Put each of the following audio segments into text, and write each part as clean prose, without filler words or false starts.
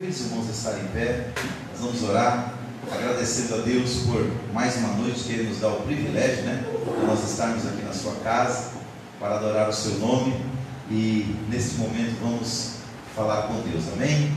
Os irmãos estarem em pé, nós vamos orar, agradecendo a Deus por mais uma noite que Ele nos dá o privilégio, de nós estarmos aqui na sua casa para adorar o seu nome. E nesse momento vamos falar com Deus, amém?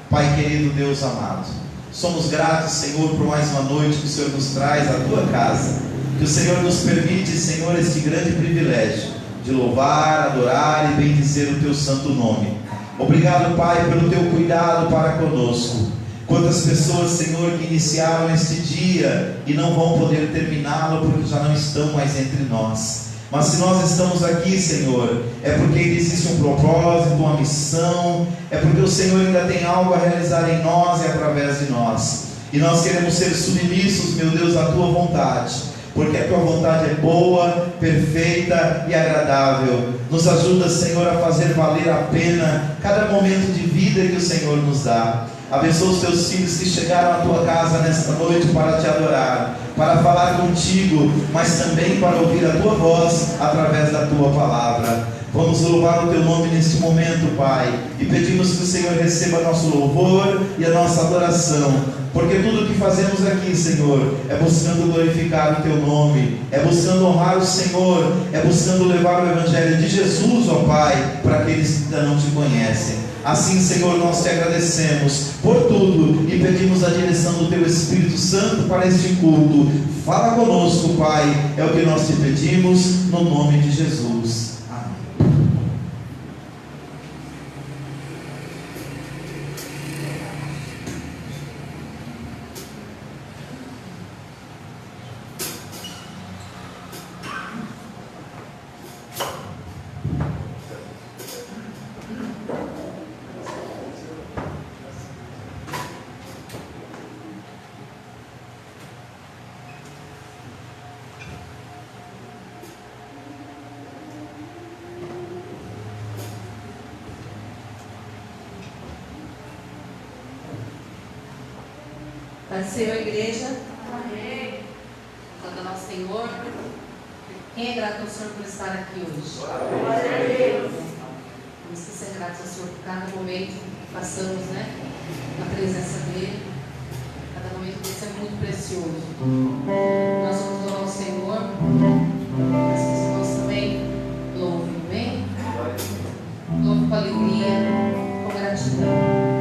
Pai querido, Deus amado, somos gratos, Senhor, por mais uma noite que o Senhor nos traz à tua casa, que o Senhor nos permite, Senhor, este grande privilégio de louvar, adorar e bendizer o teu santo nome. Obrigado, Pai, pelo teu cuidado para conosco. Quantas pessoas, Senhor, que iniciaram este dia e não vão poder terminá-lo porque já não estão mais entre nós. Mas se nós estamos aqui, Senhor, é porque existe um propósito, uma missão, é porque o Senhor ainda tem algo a realizar em nós e através de nós. E nós queremos ser submissos, meu Deus, à tua vontade, porque a tua vontade é boa, perfeita e agradável. Nos ajuda, Senhor, a fazer valer a pena cada momento de vida que o Senhor nos dá. Abençoa os teus filhos que chegaram à tua casa nesta noite para te adorar, para falar contigo, mas também para ouvir a tua voz através da tua palavra. Vamos louvar o teu nome neste momento, Pai, e pedimos que o Senhor receba nosso louvor e a nossa adoração, porque tudo o que fazemos aqui, Senhor, é buscando glorificar o teu nome, é buscando honrar o Senhor, é buscando levar o Evangelho de Jesus, ó Pai, para aqueles que ainda não te conhecem. Assim, Senhor, nós te agradecemos por tudo e pedimos a direção do teu Espírito Santo para este culto. Fala conosco, Pai, é o que nós te pedimos, no nome de Jesus. Pai do Senhor, igreja. Amém. Glória ao nosso Senhor. Quem é grato ao Senhor por estar aqui hoje? Amém. Vamos ser gratos ao Senhor por cada momento que passamos, na presença dEle. Cada momento desse é muito precioso. Nós vamos louvar o Senhor. Mas que os irmãos também louvem, amém? Louve com alegria, com gratidão.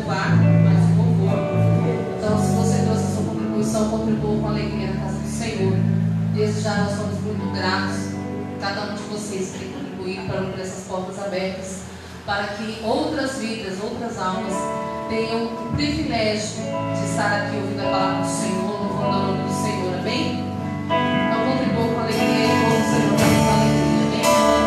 louvar, mais um louvor. Então, se você trouxe a sua contribuição, contribua com alegria na casa do Senhor. Desde já nós somos muito gratos, cada um de vocês que tem contribuído para abrir essas portas abertas, para que outras vidas, outras almas tenham o privilégio de estar aqui ouvindo a palavra do Senhor, louvando o nome do Senhor, amém? Então contribua com alegria e louve o Senhor com alegria, amém?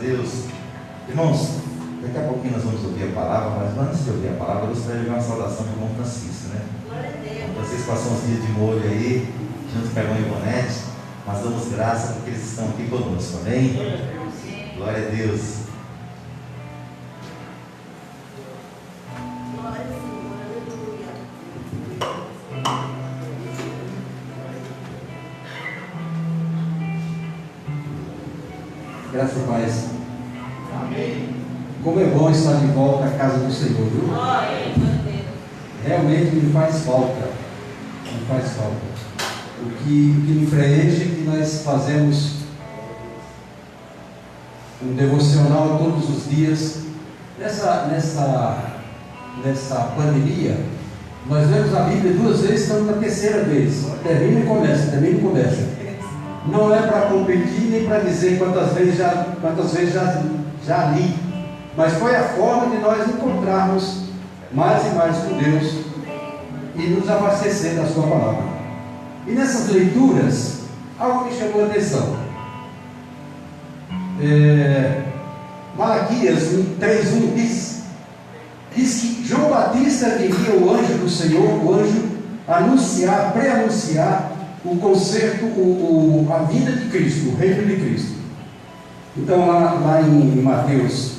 Deus. Irmãos, daqui a pouquinho nós vamos ouvir a palavra, mas antes de ouvir a palavra, eu gostaria de dar uma saudação para o irmão Francisco, né? Vocês passam uns dias de molho aí, junto com a irmã Ivonete, mas damos graça porque eles estão aqui conosco, amém? Glória a Deus. Graças a Deus. Amém. Como é bom estar de volta à casa do Senhor, viu? Realmente me faz falta. Me faz falta. O que me preenche é que nós fazemos um devocional todos os dias. Nessa pandemia, nós lemos a Bíblia 2 vezes, estamos na 3ª vez. Termina e começa, termina e começa. Não é para competir nem para dizer quantas vezes já li, mas foi a forma de nós encontrarmos mais e mais com Deus e nos abastecer da sua palavra. E nessas leituras, algo me chamou a atenção. Malaquias 3:1 diz que João Batista viria o anjo do Senhor, o anjo pré-anunciar o concerto, a vinda de Cristo, o reino de Cristo. Então lá em Mateus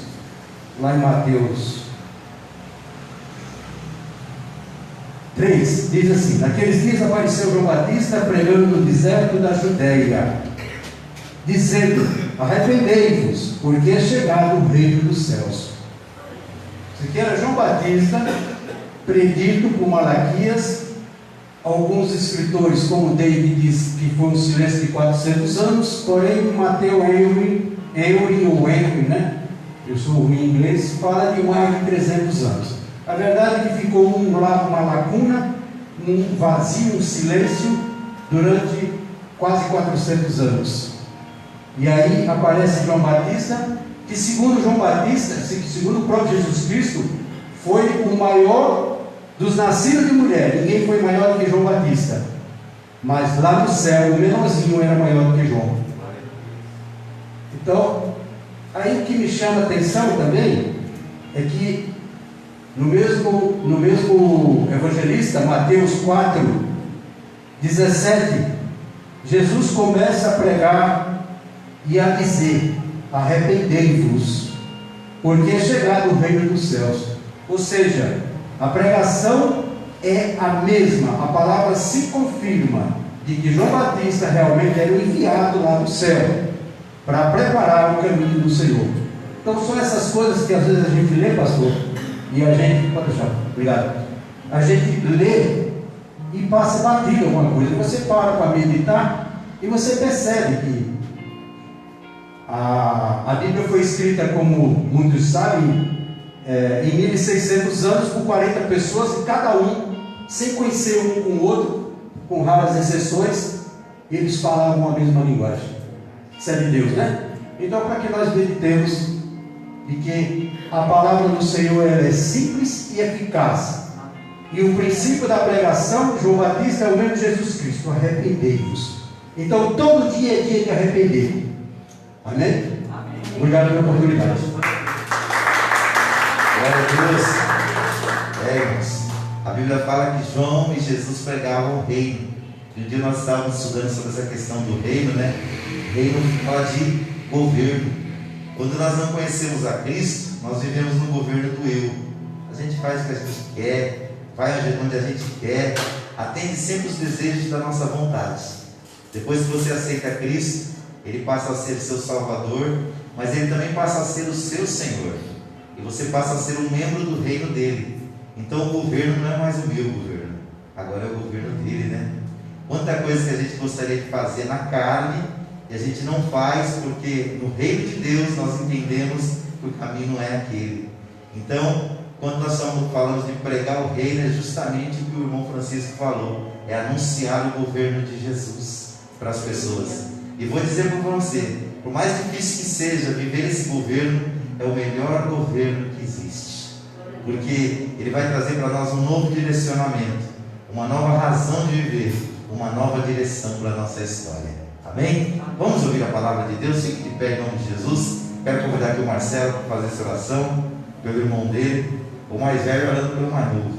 3, diz assim: naqueles dias apareceu João Batista pregando no deserto da Judéia, dizendo: arrependei-vos, porque é chegado o reino dos céus. Isso aqui era João Batista, predito por Malaquias. Alguns escritores, como David, diz que foi um silêncio de 400 anos, porém Mateus Henry, né? Eu sou ruim em inglês, fala de mais de 300 anos. A verdade é que ficou uma lacuna, um vazio, um silêncio, durante quase 400 anos. E aí aparece João Batista, que segundo João Batista, segundo o próprio Jesus Cristo, foi o maior dos nascidos de mulher. Ninguém foi maior do que João Batista, mas lá no céu o menorzinho era maior do que João. Então, aí o que me chama a atenção também é que no mesmo evangelista, Mateus 4:17, Jesus começa a pregar e a dizer: arrependei-vos, porque é chegado o reino dos céus. Ou seja, a pregação é a mesma, a palavra se confirma de que João Batista realmente era o enviado lá do céu para preparar o caminho do Senhor. Então são essas coisas que às vezes a gente lê, pastor, e a gente, pode deixar, obrigado, a gente lê e passa batido alguma coisa. Você para meditar e você percebe que a Bíblia foi escrita, como muitos sabem, em 1600 anos por 40 pessoas, e cada um, sem conhecer um com o outro, com raras exceções, eles falavam a mesma linguagem. Isso é de Deus, né? Então, para que nós meditemos de que a palavra do Senhor é simples e eficaz, e o princípio da pregação, João Batista, é o mesmo Jesus Cristo: arrependei-vos. Então todo dia é dia de arrepender. Amém? Amém. Obrigado pela oportunidade. Glória a Deus. Irmãos, a Bíblia fala que João e Jesus pregavam o reino. Um dia nós estávamos estudando sobre essa questão do reino, né? Reino fala de governo. Quando nós não conhecemos a Cristo, nós vivemos no governo do eu. A gente faz o que a gente quer, vai onde a gente quer, atende sempre os desejos da nossa vontade. Depois que você aceita Cristo, Ele passa a ser seu Salvador, mas Ele também passa a ser o seu Senhor. E você passa a ser um membro do reino dele. Então o governo não é mais o meu governo, agora é o governo dele, né? Quanta coisa que a gente gostaria de fazer na carne e a gente não faz, porque no reino de Deus nós entendemos que o caminho não é aquele. Então, quando nós falamos de pregar o reino, é justamente o que o irmão Francisco falou: é anunciar o governo de Jesus para as pessoas. E vou dizer para você, por mais difícil que seja viver esse governo, é o melhor governo que existe, porque ele vai trazer para nós um novo direcionamento, uma nova razão de viver, uma nova direção para a nossa história. Amém? Vamos ouvir a palavra de Deus. Fique de pé em nome de Jesus. Quero convidar aqui o Marcelo para fazer essa oração, pelo irmão dele, o mais velho orando pelo mais novo.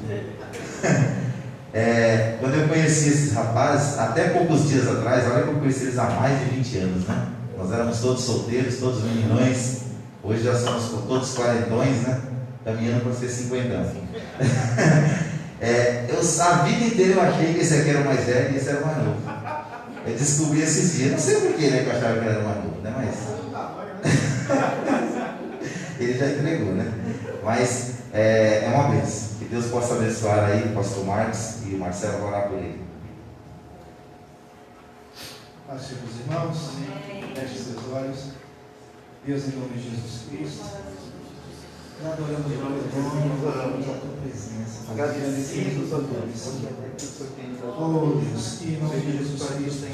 Quando eu conheci esses rapazes, até poucos dias atrás, olha que eu conheci eles há mais de 20 anos, né? Nós éramos todos solteiros, todos meninões, hoje já somos todos quarentões, né? Caminhando para ser 50. A vida inteira eu achei que esse aqui era o mais velho e esse era o mais novo. Eu descobri esses dias, não sei porquê, né, que eu achava que ele era o mais novo, né? Mas ele já entregou, né? Mas é uma bênção. Que Deus possa abençoar aí o pastor Marcos e o Marcelo, vão orar por ele. Paz, meus irmãos, feche seus olhos. Deus, em nome de Jesus Cristo, nós adoramos o teu nome, nós adoramos a tua presença, agradecemos a tua. Oh Deus, que em nome de Jesus Cristo, o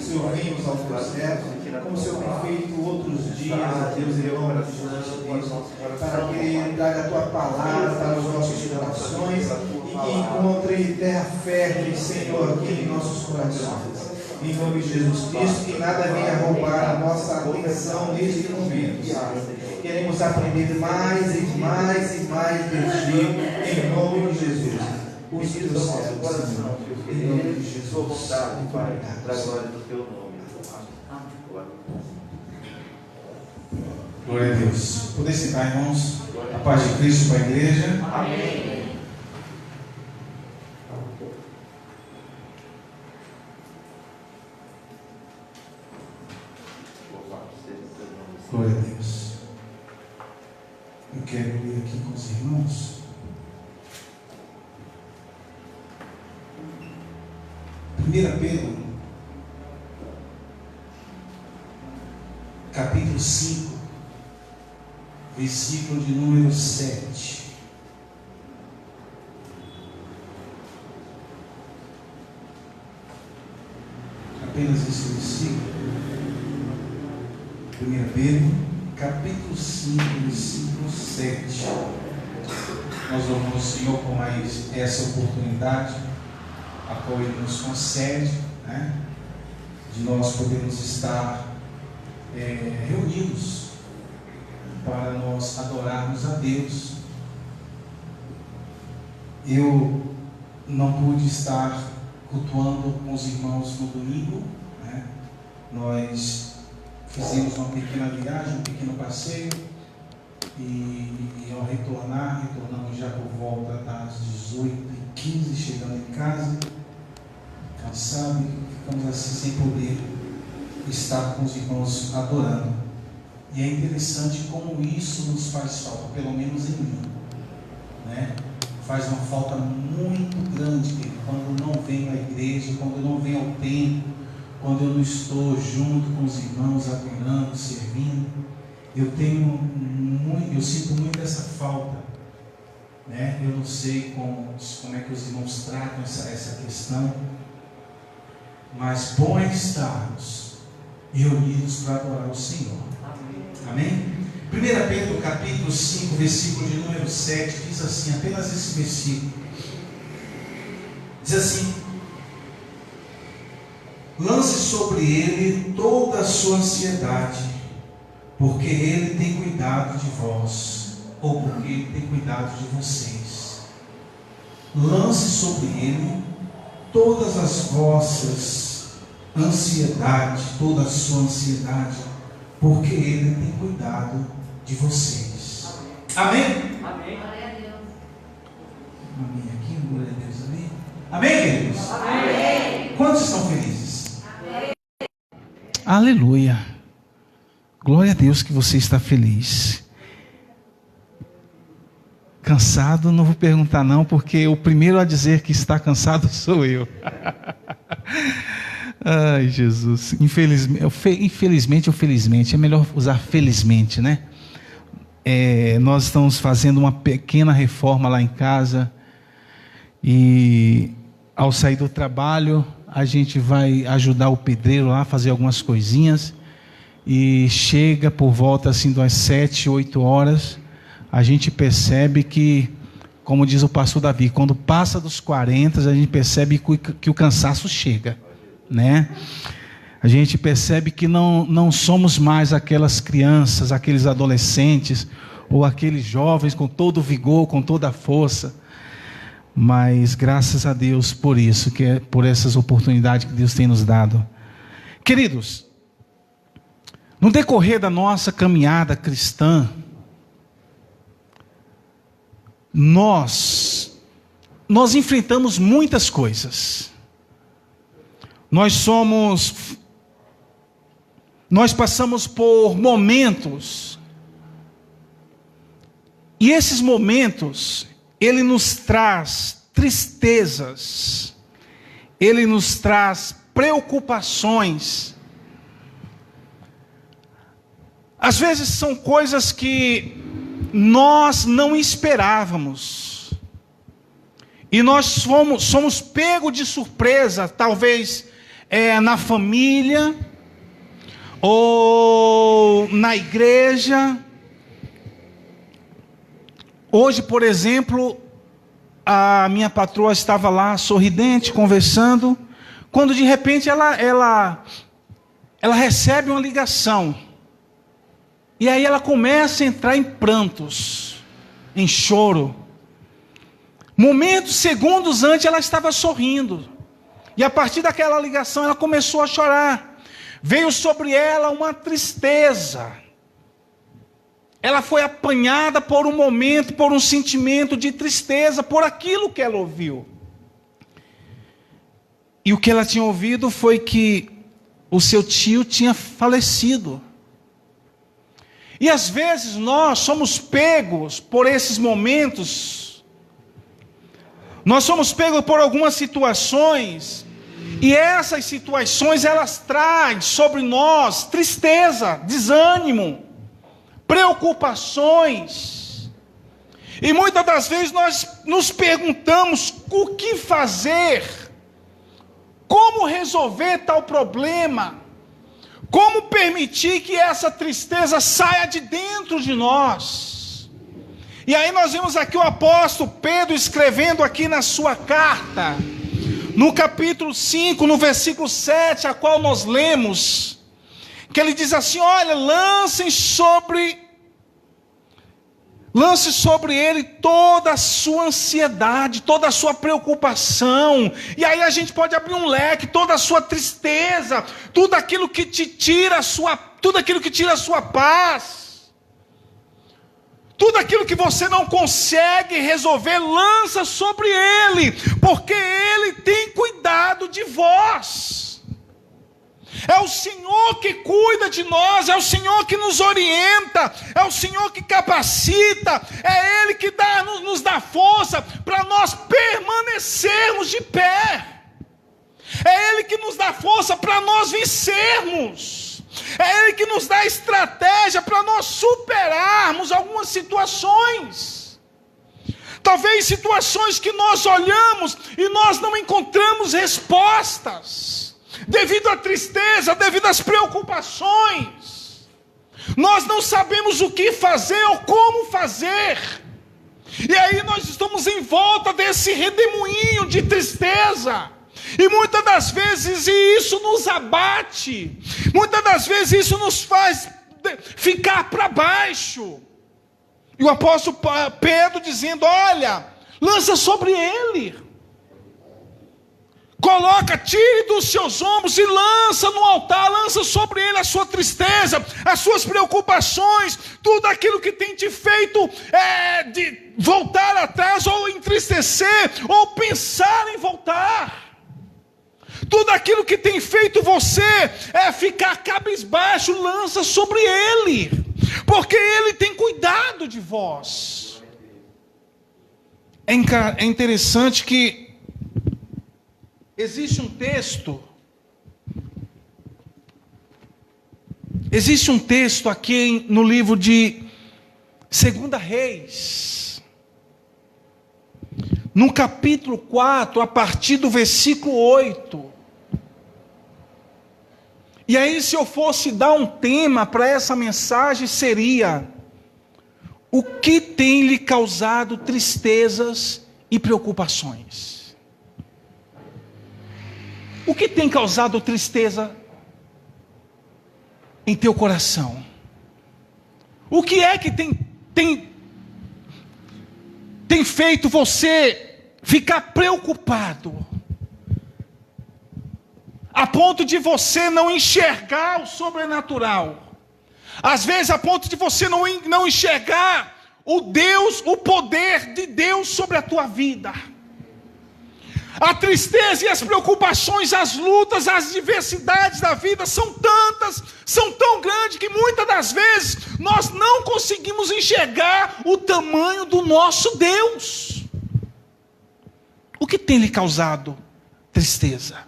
Senhor vem aos teus servos, como o Senhor tem feito outros dias, a Deus, em nome de Jesus Cristo, para que Ele traga a tua palavra para os nossos corações e que encontre terra fértil, Senhor, aqui em nossos corações. Em nome de Jesus Cristo, que nada venha roubar a nossa atenção neste momento, Senhor. Queremos aprender mais e mais e mais de Ti, em nome de Jesus. Os teus servos, Senhor, em nome de Jesus. Sua vontade, Pai, para a glória do Teu nome. Glória a Deus. Poder sentar, irmãos. A paz de Cristo para a igreja. Amém. Glória a Deus. Eu quero ler aqui com os irmãos. 1 Pedro, capítulo 5, versículo de número 7. Apenas esse versículo. 1 Pedro, capítulo 5, versículo 7. Nós louvamos o Senhor por mais essa oportunidade, a qual Ele nos concede, né, de nós podermos estar reunidos para nós adorarmos a Deus. Eu não pude estar cultuando com os irmãos no domingo, né? Nós fizemos uma pequena viagem, um pequeno passeio, e ao retornamos já por volta das 18h15, chegando em casa, cansado, e ficamos assim sem poder estar com os irmãos adorando. E é interessante como isso nos faz falta, pelo menos em mim, né? Faz uma falta muito grande quando eu não venho à igreja, quando eu não venho ao templo, quando eu não estou junto com os irmãos, adorando, servindo. Eu sinto muito essa falta, né? Eu não sei como é que os irmãos tratam essa questão, mas bom é estarmos reunidos para adorar o Senhor. Amém? 1 Pedro capítulo 5, versículo de número 7, diz assim, apenas esse versículo. Diz assim: lance sobre ele toda a sua ansiedade, porque ele tem cuidado de vós, ou porque ele tem cuidado de vocês. Lance sobre ele todas as vossas ansiedades, toda a sua ansiedade, porque ele tem cuidado de vocês. Amém? Amém. Glória a Deus. Amém aqui, glória a Deus, amém? Amém, queridos? Amém. Quantos estão felizes? Amém. Aleluia. Glória a Deus que você está feliz. Cansado, não vou perguntar não, porque o primeiro a dizer que está cansado sou eu. Ai, Jesus. Infelizmente ou felizmente, é melhor usar felizmente, né? Nós estamos fazendo uma pequena reforma lá em casa, e ao sair do trabalho, a gente vai ajudar o pedreiro lá a fazer algumas coisinhas, e chega por volta assim das 7, 8 horas, a gente percebe que, como diz o pastor Davi, quando passa dos 40, a gente percebe que o cansaço chega, né? a gente percebe que não somos mais aquelas crianças, aqueles adolescentes, ou aqueles jovens com todo o vigor, com toda a força. Mas graças a Deus por isso, por essas oportunidades que Deus tem nos dado. Queridos, no decorrer da nossa caminhada cristã, nós enfrentamos muitas coisas. Nós passamos por momentos, e esses momentos, ele nos traz tristezas, ele nos traz preocupações. Às vezes são coisas que nós não esperávamos, e nós somos pegos de surpresa, talvez na família, ou na igreja. Hoje, por exemplo, a minha patroa estava lá, sorridente, conversando, quando de repente ela recebe uma ligação, e aí ela começa a entrar em prantos, em choro. Momentos, segundos antes, ela estava sorrindo, e a partir daquela ligação ela começou a chorar. Veio sobre ela uma tristeza. Ela foi apanhada por um momento, por um sentimento de tristeza, por aquilo que ela ouviu. E o que ela tinha ouvido foi que o seu tio tinha falecido. E às vezes nós somos pegos por esses momentos, nós somos pegos por algumas situações, e essas situações elas trazem sobre nós tristeza, desânimo, preocupações. E muitas das vezes nós nos perguntamos o que fazer, como resolver tal problema, como permitir que essa tristeza saia de dentro de nós. E aí nós vemos aqui o apóstolo Pedro escrevendo aqui na sua carta, no capítulo 5, no versículo 7, a qual nós lemos, que ele diz assim: olha, lance sobre ele toda a sua ansiedade, toda a sua preocupação. E aí a gente pode abrir um leque, toda a sua tristeza, tudo aquilo que te tira tudo aquilo que tira a sua paz, tudo aquilo que você não consegue resolver, lança sobre ele, porque ele tem cuidado de vós. É o Senhor que cuida de nós, é o Senhor que nos orienta, é o Senhor que capacita, é Ele que nos dá força para nós permanecermos de pé, é Ele que nos dá força para nós vencermos, é Ele que nos dá estratégia para nós superarmos algumas situações. Talvez situações que nós olhamos e nós não encontramos respostas, devido à tristeza, devido às preocupações. Nós não sabemos o que fazer ou como fazer. E aí nós estamos em volta desse redemoinho de tristeza. E muitas das vezes isso nos abate. Muitas das vezes isso nos faz ficar para baixo. E o apóstolo Pedro dizendo: olha, lança sobre ele. Coloca, tire dos seus ombros e lança no altar, lança sobre ele a sua tristeza, as suas preocupações, tudo aquilo que tem te feito de voltar atrás, ou entristecer, ou pensar em voltar. Tudo aquilo que tem feito você ficar cabisbaixo, lança sobre ele, porque ele tem cuidado de vós. É interessante que existe um texto aqui no livro de 2 Reis, no capítulo 4, a partir do versículo 8. E aí, se eu fosse dar um tema para essa mensagem, seria: o que tem lhe causado tristezas e preocupações? O que tem causado tristeza em teu coração? O que é que tem feito você ficar preocupado, a ponto de você não enxergar o sobrenatural? Às vezes a ponto de você não enxergar o poder de Deus sobre a tua vida. A tristeza e as preocupações, as lutas, as adversidades da vida são tantas, são tão grandes, que muitas das vezes nós não conseguimos enxergar o tamanho do nosso Deus. O que tem lhe causado tristeza?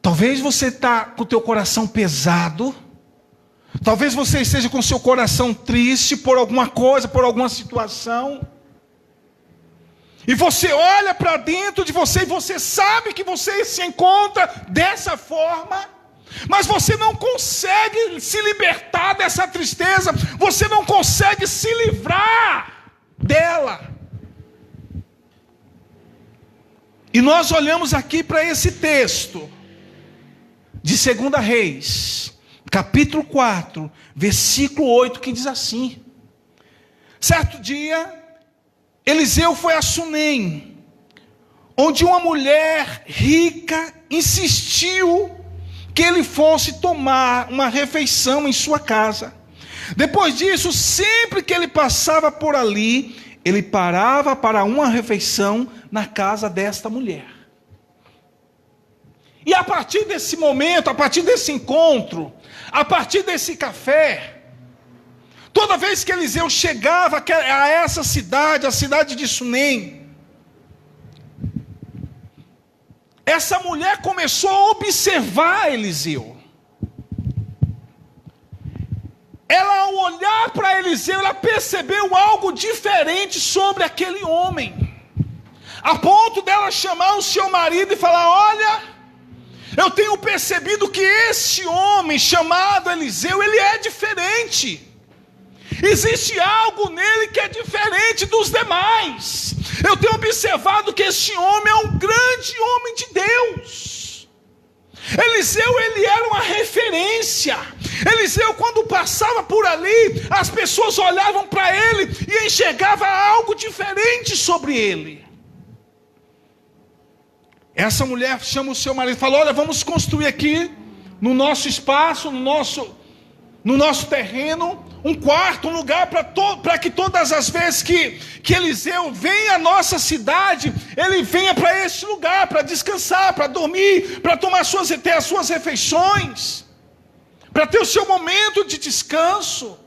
Talvez você está com o teu coração pesado. Talvez você esteja com o seu coração triste por alguma coisa, por alguma situação. E você olha para dentro de você e você sabe que você se encontra dessa forma, mas você não consegue se libertar dessa tristeza, você não consegue se livrar dela. E nós olhamos aqui para esse texto de 2 Reis, capítulo 4, versículo 8, que diz assim: certo dia, Eliseu foi a Sunem, onde uma mulher rica insistiu que ele fosse tomar uma refeição em sua casa. Depois disso, sempre que ele passava por ali, ele parava para uma refeição na casa desta mulher. E a partir desse momento, a partir desse encontro, a partir desse café, toda vez que Eliseu chegava a essa cidade, a cidade de Sunem, essa mulher começou a observar Eliseu. Ela, ao olhar para Eliseu, ela percebeu algo diferente sobre aquele homem, a ponto dela chamar o seu marido e falar: olha, eu tenho percebido que esse homem chamado Eliseu, ele é diferente. Existe algo nele que é diferente dos demais. Eu tenho observado que esse homem é um grande homem de Deus. Eliseu, ele era uma referência. Eliseu, quando passava por ali, as pessoas olhavam para ele e enxergavam algo diferente sobre ele. Essa mulher chama o seu marido e fala: olha, vamos construir aqui no nosso espaço, no nosso terreno, um quarto, um lugar para que todas as vezes que Eliseu venha à nossa cidade, ele venha para esse lugar, para descansar, para dormir, para ter as suas refeições, para ter o seu momento de descanso.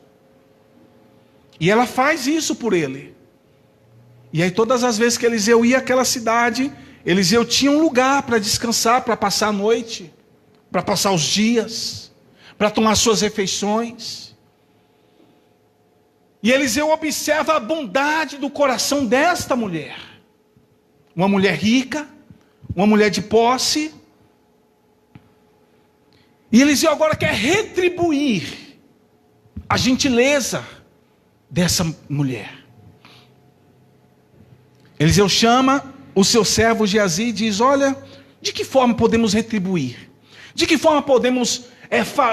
E ela faz isso por ele. E aí todas as vezes que Eliseu ia àquela cidade, Eliseu tinha um lugar para descansar, para passar a noite, para passar os dias, para tomar suas refeições. E Eliseu observa a bondade do coração desta mulher. Uma mulher rica, uma mulher de posse. E Eliseu agora quer retribuir a gentileza dessa mulher. Eliseu chama o seu servo Geazi e diz: olha, de que forma podemos retribuir? De que forma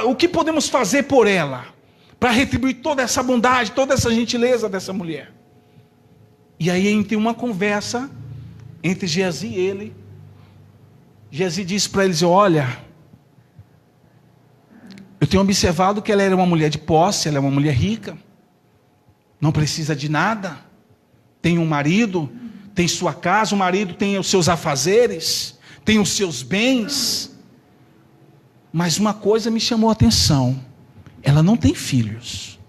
o que podemos fazer por ela, para retribuir toda essa bondade, toda essa gentileza dessa mulher? E aí, entre uma conversa entre Geazi e ele, Geazi disse para eles: olha, eu tenho observado que ela era uma mulher de posse, ela é uma mulher rica, não precisa de nada, tem um marido, tem sua casa, o marido tem os seus afazeres, tem os seus bens. Mas uma coisa me chamou a atenção: ela não tem filhos.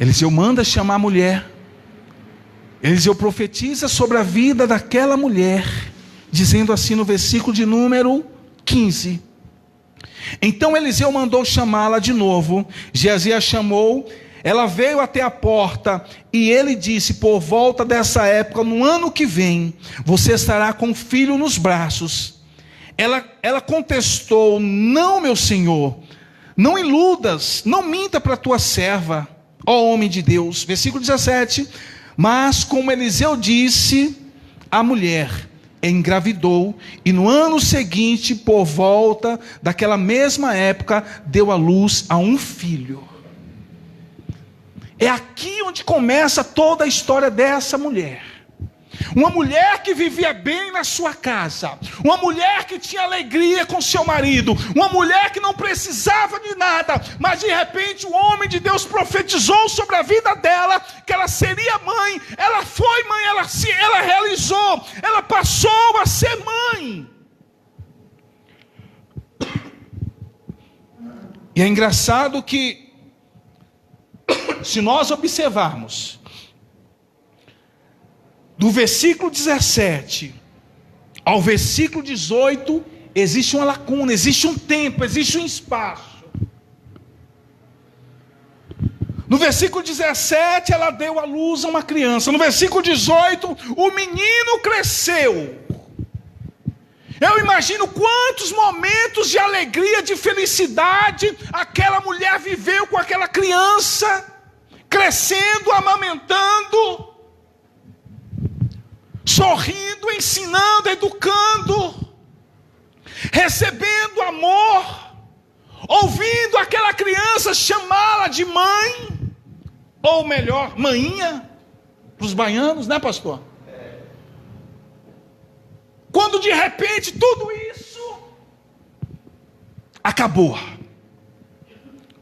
Eliseu manda chamar a mulher. Eliseu profetiza sobre a vida daquela mulher, dizendo assim no versículo de número 15: então Eliseu mandou chamá-la de novo. Geazi a chamou. Ela veio até a porta e ele disse: por volta dessa época, no ano que vem, você estará com o filho nos braços. Ela contestou: não, meu senhor, não iludas, não minta para a tua serva, ó homem de Deus. Versículo 17: mas como Eliseu disse à mulher, engravidou, e no ano seguinte, por volta daquela mesma época, deu à luz a um filho. É aqui onde começa toda a história dessa mulher. Uma mulher que vivia bem na sua casa, uma mulher que tinha alegria com seu marido, uma mulher que não precisava de nada, mas de repente o homem de Deus profetizou sobre a vida dela, que ela seria mãe. Ela foi mãe, ela realizou, ela passou a ser mãe. E é engraçado que, se nós observarmos, do versículo 17 ao versículo 18, existe uma lacuna, existe um tempo, existe um espaço. No versículo 17, ela deu à luz a uma criança. No versículo 18, o menino cresceu. Eu imagino quantos momentos de alegria, de felicidade, aquela mulher viveu com aquela criança, crescendo, amamentando, sorrindo, ensinando, educando, recebendo amor, ouvindo aquela criança chamá-la de mãe, ou melhor, mainha, para os baianos, né, pastor? Quando de repente tudo isso acabou,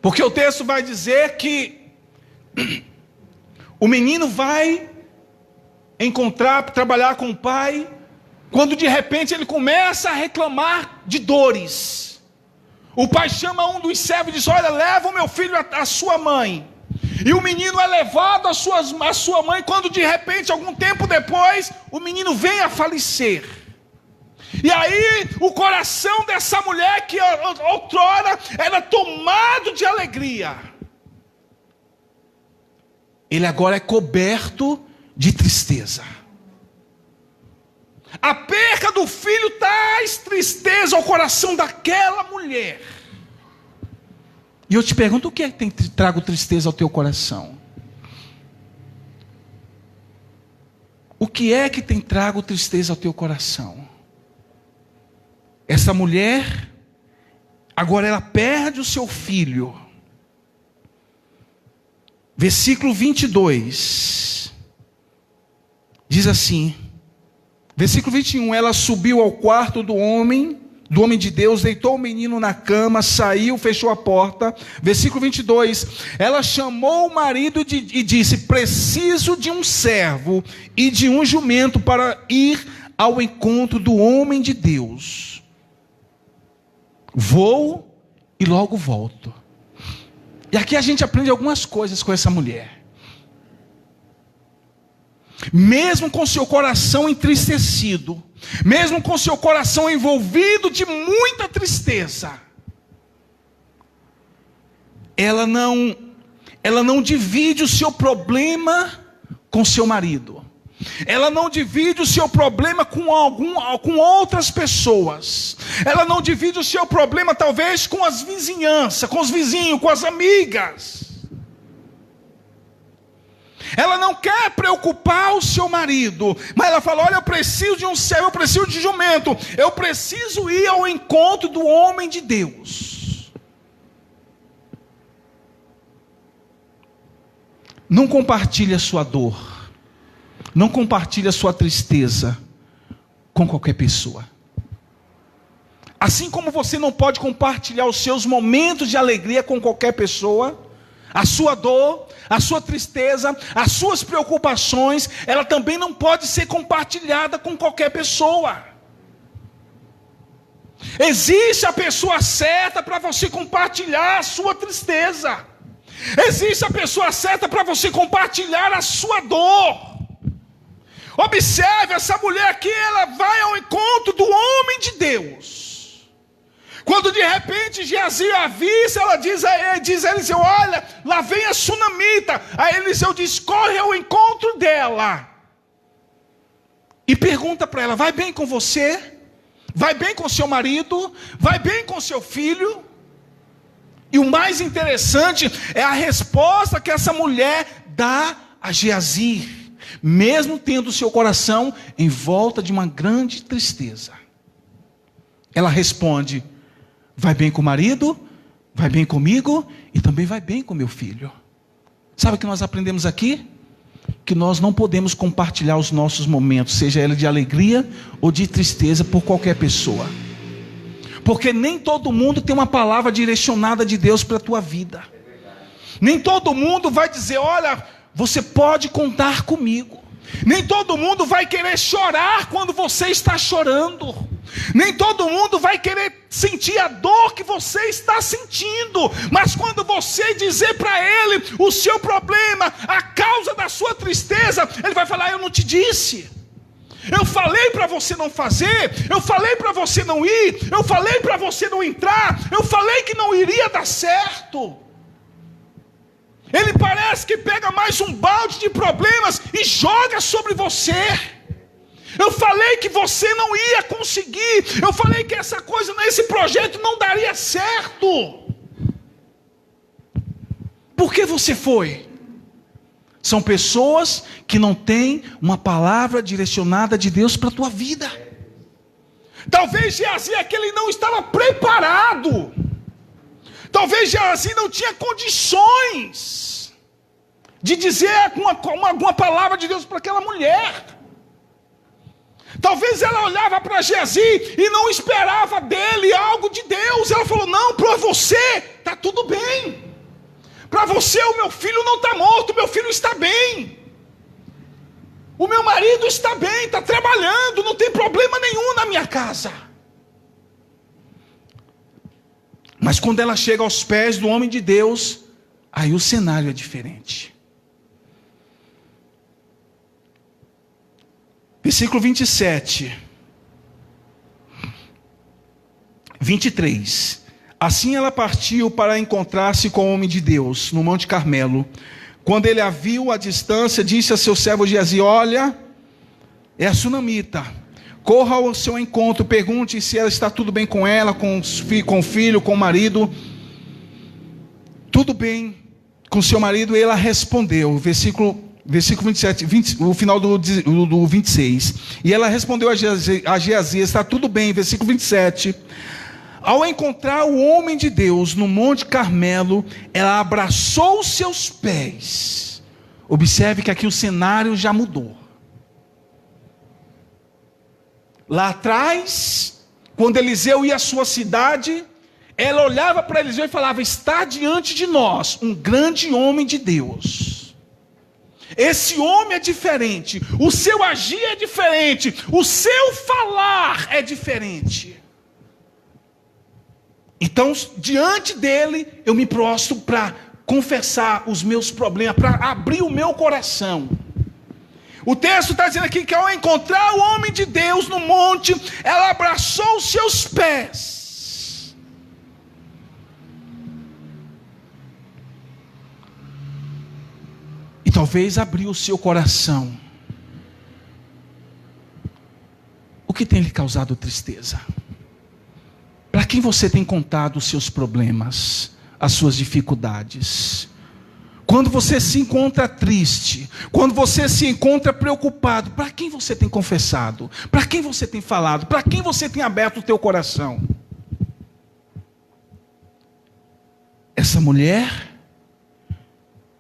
porque o texto vai dizer que o menino vai trabalhar com o pai, quando de repente ele começa a reclamar de dores. O pai chama um dos servos e diz: olha, leva o meu filho à sua mãe. E o menino é levado à sua mãe, quando de repente, algum tempo depois, o menino vem a falecer. E aí o coração dessa mulher, que outrora era tomado de alegria, ele agora é coberto de tristeza. A perca do filho traz tristeza ao coração daquela mulher. E eu te pergunto, o que é que trago tristeza ao teu coração? O que é que tem trago tristeza ao teu coração? Essa mulher, agora ela perde o seu filho. Versículo 22, diz assim, versículo 21, ela subiu ao quarto do homem de Deus, deitou o menino na cama, saiu, fechou a porta. Versículo 22, ela chamou o marido e disse: preciso de um servo e de um jumento para ir ao encontro do homem de Deus. Vou e logo volto. E aqui a gente aprende algumas coisas com essa mulher. Mesmo com seu coração entristecido, mesmo com seu coração envolvido de muita tristeza, ela não divide o seu problema com seu marido. Ela não divide o seu problema com outras pessoas. Ela não divide o seu problema talvez com as vizinhanças, com os vizinhos, com as amigas. Ela não quer preocupar o seu marido, mas ela fala: olha, eu preciso de um servo, eu preciso de jumento, eu preciso ir ao encontro do homem de Deus. Não compartilhe a sua dor, não compartilhe a sua tristeza com qualquer pessoa. Assim como você não pode compartilhar os seus momentos de alegria com qualquer pessoa, a sua dor, a sua tristeza, as suas preocupações, ela também não pode ser compartilhada com qualquer pessoa. Existe a pessoa certa para você compartilhar a sua tristeza. Existe a pessoa certa para você compartilhar a sua dor. Observe, essa mulher aqui, ela vai ao encontro do homem de Deus. Quando de repente Geazi a vista, ela diz a Eliseu: olha, lá vem a sunamita. Aí Eliseu diz: corre ao encontro dela e pergunta para ela: vai bem com você? Vai bem com seu marido? Vai bem com seu filho? E o mais interessante é a resposta que essa mulher dá a Geazi. mesmo tendo seu coração em volta de uma grande tristeza. Ela responde: vai bem com o marido, vai bem comigo e também vai bem com meu filho. Sabe o que nós aprendemos aqui? Que nós não podemos compartilhar os nossos momentos, seja ele de alegria ou de tristeza, por qualquer pessoa. Porque nem todo mundo tem uma palavra direcionada de Deus para a tua vida. Nem todo mundo vai dizer: olha, você pode contar comigo. Nem todo mundo vai querer chorar quando você está chorando. Nem todo mundo vai querer sentir a dor que você está sentindo. Mas quando você dizer para ele o seu problema, a causa da sua tristeza, ele vai falar: eu não te disse. Eu falei para você não fazer. Eu falei para você não ir. Eu falei para você não entrar. Eu falei que não iria dar certo. Ele parece que pega mais um balde de problemas e joga sobre você. Eu falei que você não ia conseguir. Eu falei que essa coisa, esse projeto não daria certo. Por que você foi? São pessoas que não têm uma palavra direcionada de Deus para a tua vida. Talvez Geazi aquele não estava preparado. Talvez Geazi não tinha condições de dizer alguma palavra de Deus para aquela mulher. Talvez ela olhava para Geazi e não esperava dele algo de Deus. Ela falou: não, para você está tudo bem. Para você o meu filho não está morto, o meu filho está bem. O meu marido está bem, está trabalhando, não tem problema nenhum na minha casa. Mas quando ela chega aos pés do homem de Deus, aí o cenário é diferente. Versículo 27. 23. Assim ela partiu para encontrar-se com o homem de Deus, no Monte Carmelo. Quando ele a viu à distância, disse a seu servo Geazi: olha, é a sunamita. Corra ao seu encontro, pergunte se ela está tudo bem com ela, com o filho, com o marido. Tudo bem com seu marido? E ela respondeu, versículo 27, o final do 26. E ela respondeu a Geazi: está tudo bem. Versículo 27. Ao encontrar o homem de Deus no Monte Carmelo, ela abraçou os seus pés. Observe que aqui o cenário já mudou. Lá atrás, quando Eliseu ia à sua cidade, ela olhava para Eliseu e falava: está diante de nós um grande homem de Deus. Esse homem é diferente, o seu agir é diferente, o seu falar é diferente. Então, diante dele, eu me prostro para confessar os meus problemas, para abrir o meu coração. O texto está dizendo aqui que ao encontrar o homem de Deus no monte, ela abraçou os seus pés. E talvez abriu o seu coração. O que tem lhe causado tristeza? Para quem você tem contado os seus problemas, as suas dificuldades? Quando você se encontra triste, quando você se encontra preocupado, para quem você tem confessado? Para quem você tem falado? Para quem você tem aberto o teu coração? Essa mulher,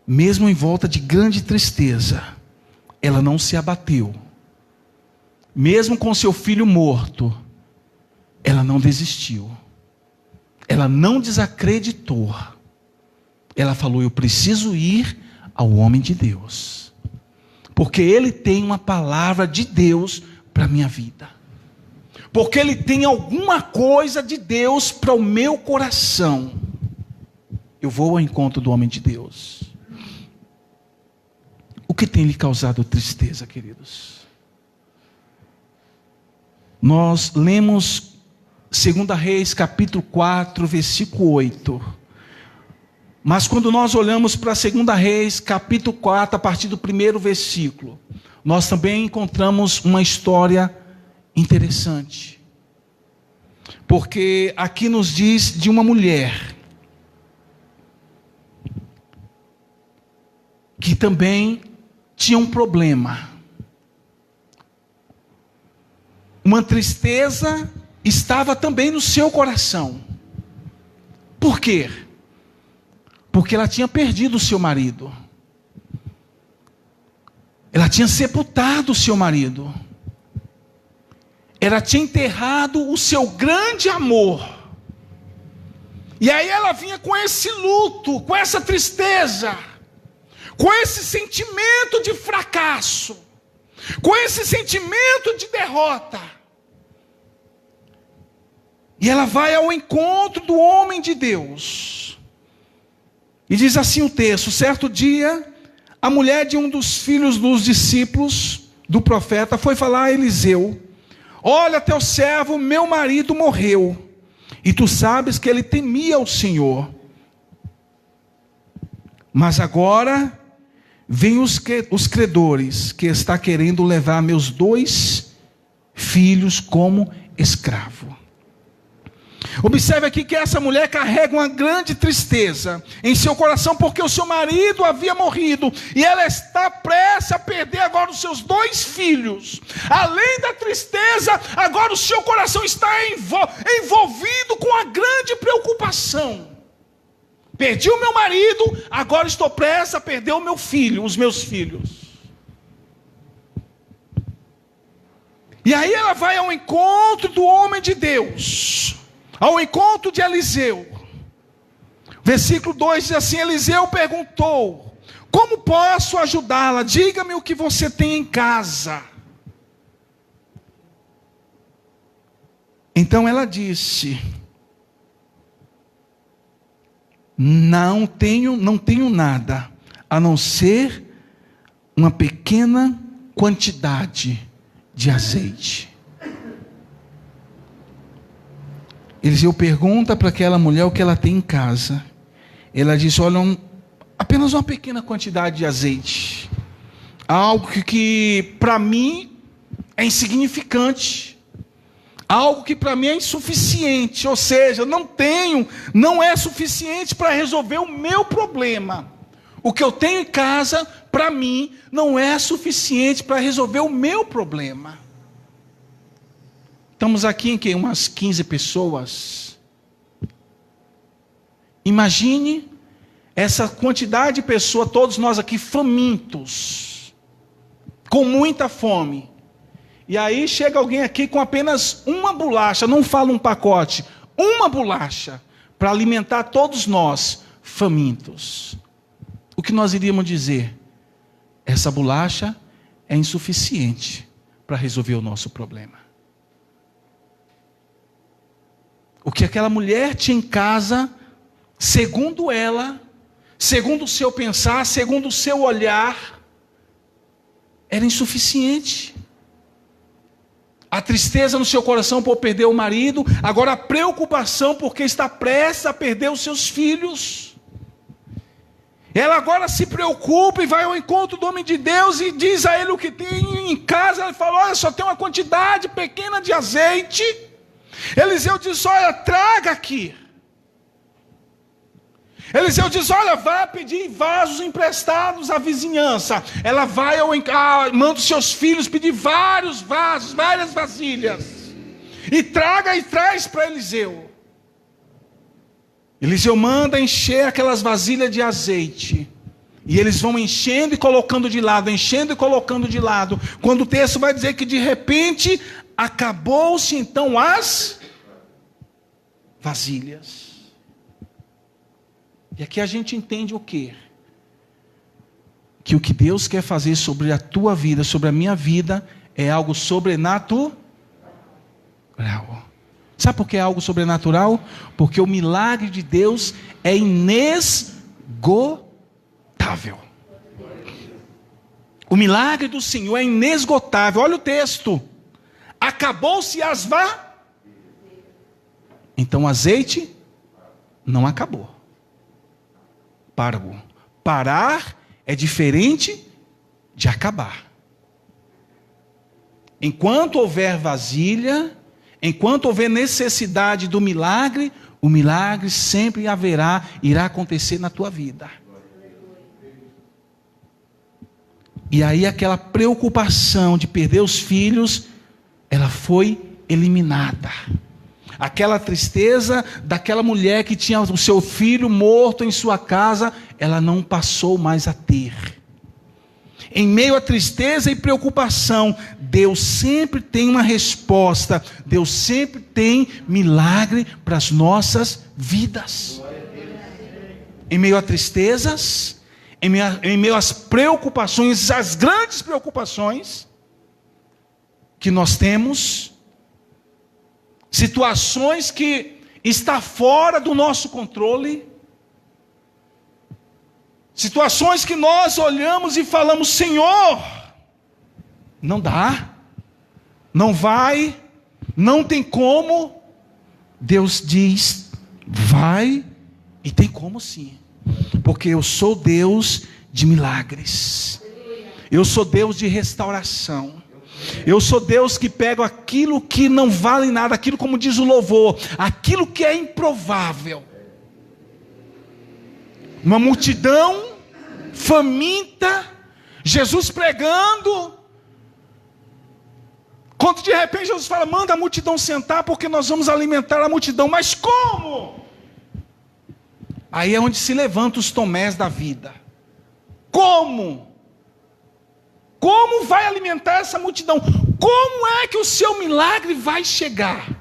mesmo em volta de grande tristeza, ela não se abateu. Mesmo com seu filho morto, ela não desistiu. Ela não desacreditou. Ela falou: eu preciso ir ao homem de Deus, porque ele tem uma palavra de Deus para a minha vida, porque ele tem alguma coisa de Deus para o meu coração. Eu vou ao encontro do homem de Deus. O que tem lhe causado tristeza, queridos? Nós lemos 2 Reis capítulo 4, versículo 8. Mas quando nós olhamos para 2 Reis capítulo 4, a partir do primeiro versículo, nós também encontramos uma história interessante. Porque aqui nos diz de uma mulher que também tinha um problema. Uma tristeza estava também no seu coração. Por quê? Porque ela tinha perdido o seu marido. Ela tinha sepultado o seu marido. Ela tinha enterrado o seu grande amor. E aí ela vinha com esse luto, com essa tristeza, com esse sentimento de fracasso, com esse sentimento de derrota. E ela vai ao encontro do homem de Deus. E diz assim o texto: certo dia, a mulher de um dos filhos dos discípulos do profeta foi falar a Eliseu: olha, teu servo, meu marido morreu, e tu sabes que ele temia o Senhor. Mas agora vêm os credores, que está querendo levar meus 2 filhos como escravo. Observe aqui que essa mulher carrega uma grande tristeza em seu coração, porque o seu marido havia morrido, e ela está prestes a perder agora os seus 2 filhos. Além da tristeza, agora o seu coração está envolvido com a grande preocupação. Perdi o meu marido, agora estou prestes a perder o meu filho, os meus filhos. E aí ela vai ao encontro do homem de Deus, ao encontro de Eliseu. Versículo 2 diz assim: Eliseu perguntou: como posso ajudá-la? Diga-me o que você tem em casa. Então ela disse: não tenho nada, a não ser uma pequena quantidade de azeite. Eliseu pergunta para aquela mulher o que ela tem em casa. Ela diz: olha, apenas uma pequena quantidade de azeite. Algo que para mim é insignificante. Algo que para mim é insuficiente. Ou seja, não é suficiente para resolver o meu problema. O que eu tenho em casa, para mim, não é suficiente para resolver o meu problema. Estamos aqui em que? Umas 15 pessoas. Imagine essa quantidade de pessoas, todos nós aqui famintos, com muita fome. E aí chega alguém aqui com apenas uma bolacha, não fala um pacote, uma bolacha, para alimentar todos nós, famintos. O que nós iríamos dizer? Essa bolacha é insuficiente para resolver o nosso problema. O que aquela mulher tinha em casa, segundo ela, segundo o seu pensar, segundo o seu olhar, era insuficiente. A tristeza no seu coração por perder o marido, agora a preocupação porque está prestes a perder os seus filhos. Ela agora se preocupa e vai ao encontro do homem de Deus e diz a ele o que tem em casa. Ela fala: olha, só tem uma quantidade pequena de azeite. Eliseu diz: olha, traga aqui. Eliseu diz: olha, vá pedir vasos emprestados à vizinhança. Ela vai manda os seus filhos pedir vários vasos, várias vasilhas, e traz para Eliseu. Eliseu manda encher aquelas vasilhas de azeite, e eles vão enchendo e colocando de lado, enchendo e colocando de lado. Quando o texto vai dizer que de repente acabou-se então as vasilhas. E aqui a gente entende o quê? Que o que Deus quer fazer sobre a tua vida, sobre a minha vida, é algo sobrenatural. Sabe por que é algo sobrenatural? Porque o milagre de Deus é inesgotável. O milagre do Senhor é inesgotável. Olha o texto. Acabou-se as vasilhas. Então o azeite não acabou. Parou. Parar é diferente de acabar. Enquanto houver vasilha, enquanto houver necessidade do milagre, o milagre sempre irá acontecer na tua vida. E aí aquela preocupação de perder os filhos, ela foi eliminada. Aquela tristeza daquela mulher que tinha o seu filho morto em sua casa, ela não passou mais a ter. Em meio à tristeza e preocupação, Deus sempre tem uma resposta. Deus sempre tem milagre para as nossas vidas. Em meio a tristezas, em meio às preocupações, às grandes preocupações que nós temos, situações que está fora do nosso controle, situações que nós olhamos e falamos: Senhor, não dá, não vai, não tem como. Deus diz: vai, e tem como sim, porque eu sou Deus de milagres, eu sou Deus de restauração. Eu sou Deus que pego aquilo que não vale nada, aquilo, como diz o louvor, aquilo que é improvável. Uma multidão faminta, Jesus pregando, quando de repente Jesus fala: manda a multidão sentar, porque nós vamos alimentar a multidão. Mas como? Aí é onde se levantam os Tomés da vida. Como? Como vai alimentar essa multidão? Como é que o seu milagre vai chegar?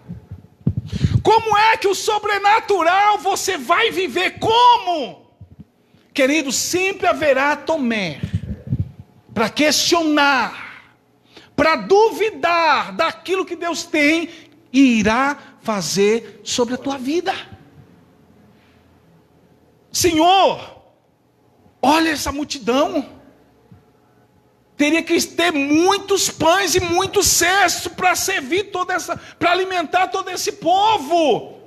Como é que o sobrenatural você vai viver? Como? Querido, sempre haverá Tomé para questionar, para duvidar daquilo que Deus tem e irá fazer sobre a tua vida. Senhor, olha essa multidão. Teria que ter muitos pães e muitos cestos para servir para alimentar todo esse povo.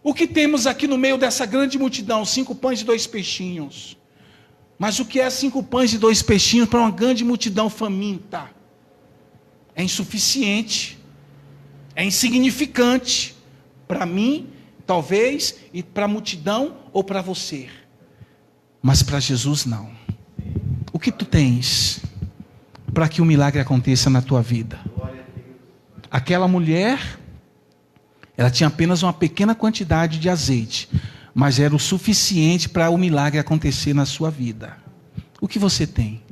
O que temos aqui no meio dessa grande multidão? 5 pães e 2 peixinhos. Mas o que é 5 pães e 2 peixinhos para uma grande multidão faminta? É insuficiente, é insignificante. Para mim, talvez, e para a multidão ou para você. Mas para Jesus não. O que tu tens para que o milagre aconteça na tua vida? Aquela mulher, ela tinha apenas uma pequena quantidade de azeite, mas era o suficiente para o milagre acontecer na sua vida. O que você tem?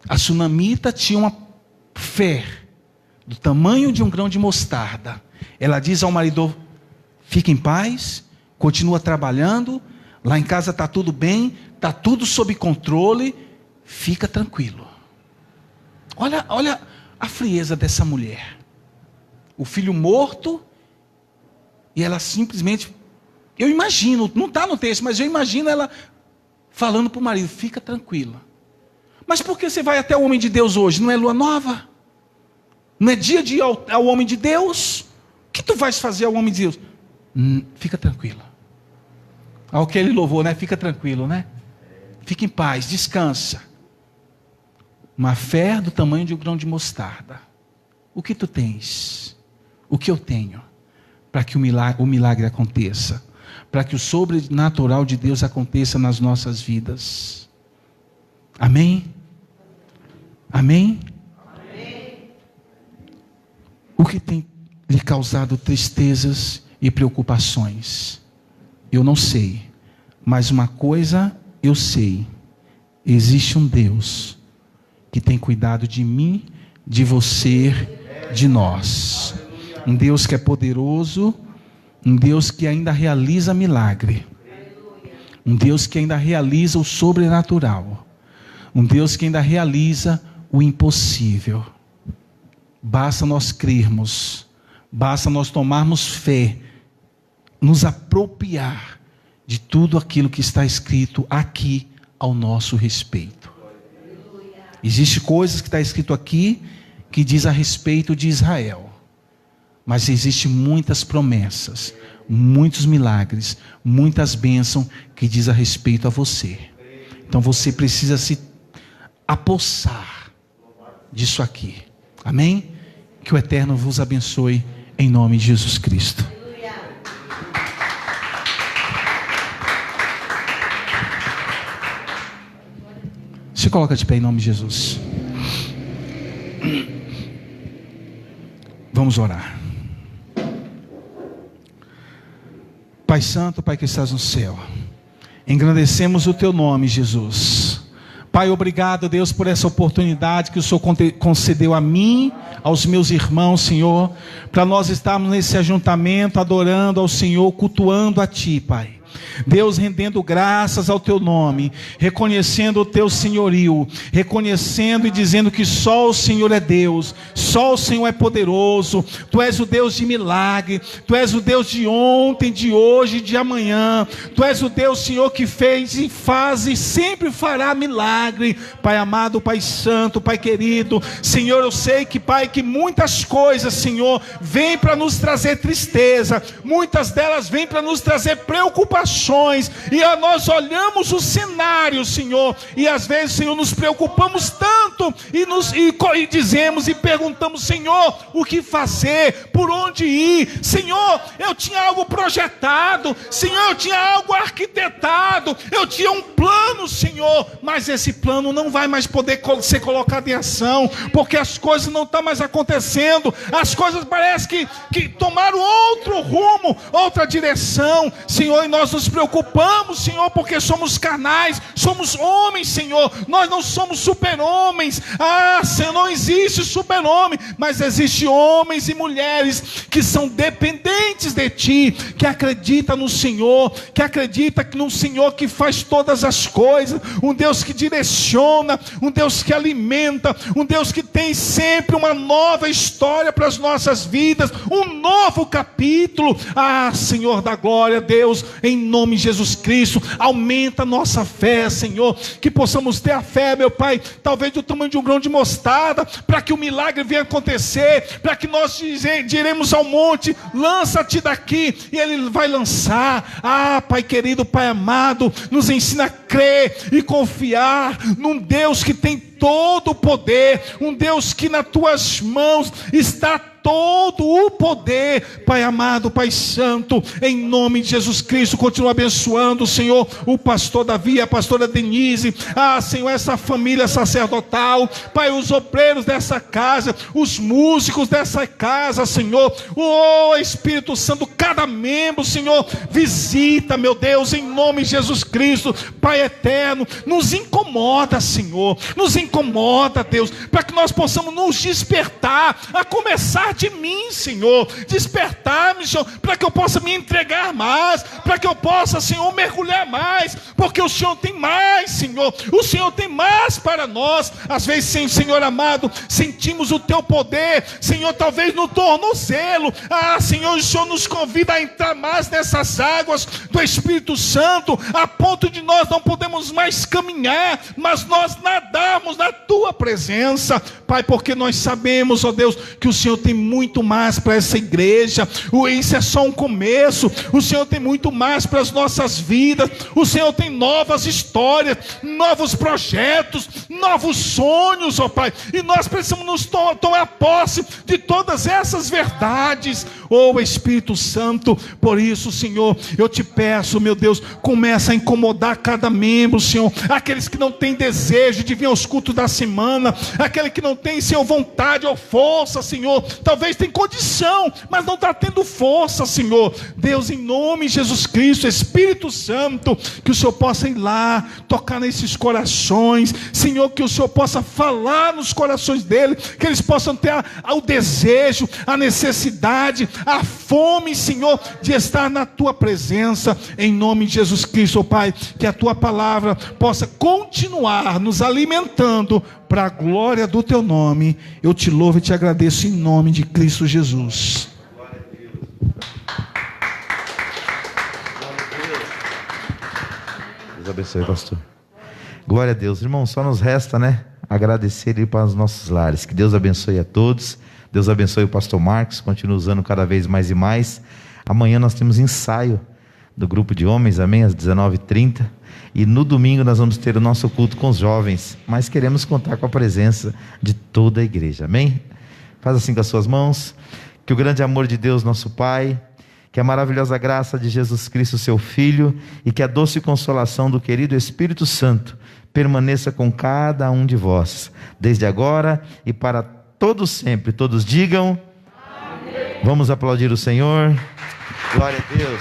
A sunamita tinha uma fé do tamanho de um grão de mostarda. Ela diz ao marido: fica em paz, continua trabalhando, lá em casa está tudo bem, está tudo sob controle, fica tranquilo. Olha a frieza dessa mulher. O filho morto, e ela simplesmente, eu imagino, não está no texto, mas eu imagino ela falando para o marido: fica tranquila. Mas por que você vai até o homem de Deus hoje? Não é lua nova? Não é dia de ir ao homem de Deus? O que tu vais fazer ao homem de Deus? Fica tranquila. Ao que ele louvou, né? Fica tranquilo, né? Fica em paz, descansa. Uma fé do tamanho de um grão de mostarda. O que tu tens? O que eu tenho? Para que o milagre aconteça. Para que o sobrenatural de Deus aconteça nas nossas vidas. Amém? Amém? Amém. O que tem lhe causado tristezas e preocupações? Eu não sei. Mas uma coisa eu sei: existe um Deus que tem cuidado de mim, de você, de nós. Um Deus que é poderoso, um Deus que ainda realiza milagre, um Deus que ainda realiza o sobrenatural, um Deus que ainda realiza o impossível. Basta nós crermos, basta nós tomarmos fé, nos apropriar de tudo aquilo que está escrito aqui ao nosso respeito. Existem coisas que está escrito aqui que diz a respeito de Israel, mas existem muitas promessas, muitos milagres, muitas bênçãos que diz a respeito a você. Então você precisa se apossar disso aqui. Amém? Que o Eterno vos abençoe em nome de Jesus Cristo. Se coloca de pé em nome de Jesus. Vamos orar. Pai Santo, Pai que estás no céu, engrandecemos o Teu nome, Jesus. Pai, obrigado, Deus, por essa oportunidade que o Senhor concedeu a mim, aos meus irmãos, Senhor, para nós estarmos nesse ajuntamento, adorando ao Senhor, cultuando a Ti, Pai. Deus, rendendo graças ao Teu nome, reconhecendo o Teu senhorio, reconhecendo e dizendo que só o Senhor é Deus, só o Senhor é poderoso. Tu és o Deus de milagre, Tu és o Deus de ontem, de hoje e de amanhã. Tu és o Deus, Senhor, que fez e faz e sempre fará milagre. Pai amado, Pai santo, Pai querido, Senhor, eu sei que, Pai, que muitas coisas, Senhor, vêm para nos trazer tristeza, muitas delas vêm para nos trazer preocupações, e nós olhamos o cenário, Senhor, e às vezes, Senhor, nos preocupamos tanto e dizemos e perguntamos: Senhor, o que fazer? Por onde ir? Senhor, eu tinha algo projetado, Senhor, eu tinha algo arquitetado, eu tinha um plano, Senhor, mas esse plano não vai mais poder ser colocado em ação, porque as coisas não estão mais acontecendo, as coisas parecem que tomaram outro rumo, outra direção, Senhor, e nós nos preocupamos, Senhor, porque somos carnais, somos homens, Senhor, nós não somos super-homens. Senhor, não existe super-homem, mas existe homens e mulheres que são dependentes de Ti, que acreditam no Senhor, que acreditam no Senhor que faz todas as coisas, um Deus que direciona, um Deus que alimenta, um Deus que tem sempre uma nova história para as nossas vidas, um novo capítulo. Senhor da glória, Deus, em nome de Jesus Cristo, aumenta a nossa fé, Senhor, que possamos ter a fé, meu Pai, talvez do tamanho de um grão de mostarda, para que o milagre venha acontecer, para que nós diremos ao monte: lança-te daqui, e Ele vai lançar. Pai querido, Pai amado, nos ensina a crer e confiar num Deus que tem todo o poder, um Deus que nas Tuas mãos está todo o poder. Pai amado, Pai santo, em nome de Jesus Cristo, continua abençoando, Senhor, o pastor Davi, a pastora Denise, Senhor, essa família sacerdotal, Pai, os obreiros dessa casa, os músicos dessa casa, Senhor, Espírito Santo, cada membro, Senhor, visita, meu Deus, em nome de Jesus Cristo. Pai eterno, nos incomoda, Senhor, nos incomoda, Deus, para que nós possamos nos despertar, a começar de mim, Senhor, despertar-me, Senhor, para que eu possa me entregar mais, para que eu possa, Senhor, mergulhar mais, porque o Senhor tem mais, Senhor, o Senhor tem mais para nós. Às vezes, Senhor amado, sentimos o Teu poder, Senhor, talvez no tornozelo. Senhor, o Senhor nos convida a entrar mais nessas águas do Espírito Santo, a ponto de nós não podemos mais caminhar, mas nós nadarmos na Tua presença, Pai, porque nós sabemos, ó Deus, que o Senhor tem muito mais para essa igreja. Isso é só um começo. O Senhor tem muito mais para as nossas vidas. O Senhor tem novas histórias, novos projetos, novos sonhos, ó Pai, e nós precisamos nos tomar posse de todas essas verdades, Espírito Santo. Por isso, Senhor, eu te peço, meu Deus, começa a incomodar cada membro, Senhor, aqueles que não têm desejo de vir aos cultos da semana, aquele que não tem, Senhor, vontade ou força, Senhor, talvez tem condição, mas não está tendo força, Senhor. Deus, em nome de Jesus Cristo, Espírito Santo, que o Senhor possa ir lá, tocar nesses corações, Senhor, que o Senhor possa falar nos corações deles, que eles possam ter o desejo, a necessidade, a fome, Senhor, de estar na Tua presença, em nome de Jesus Cristo, Pai, que a Tua palavra possa continuar nos alimentando, para a glória do Teu nome. Eu te louvo e te agradeço em nome de Cristo Jesus. Glória a Deus. Deus abençoe, pastor. Glória a Deus. Irmão, só nos resta, agradecer Ele para os nossos lares. Que Deus abençoe a todos. Deus abençoe o pastor Marcos, continue usando cada vez mais e mais. Amanhã nós temos ensaio do grupo de homens, amém, às 19h30. E no domingo nós vamos ter o nosso culto com os jovens, mas queremos contar com a presença de toda a igreja, amém? Faz assim com as suas mãos. Que o grande amor de Deus, nosso Pai, Que a maravilhosa graça de Jesus Cristo, seu Filho, e que a doce consolação do querido Espírito Santo permaneça com cada um de vós, desde agora e para todos sempre. Todos digam: amém. Vamos aplaudir o Senhor. Glória a Deus.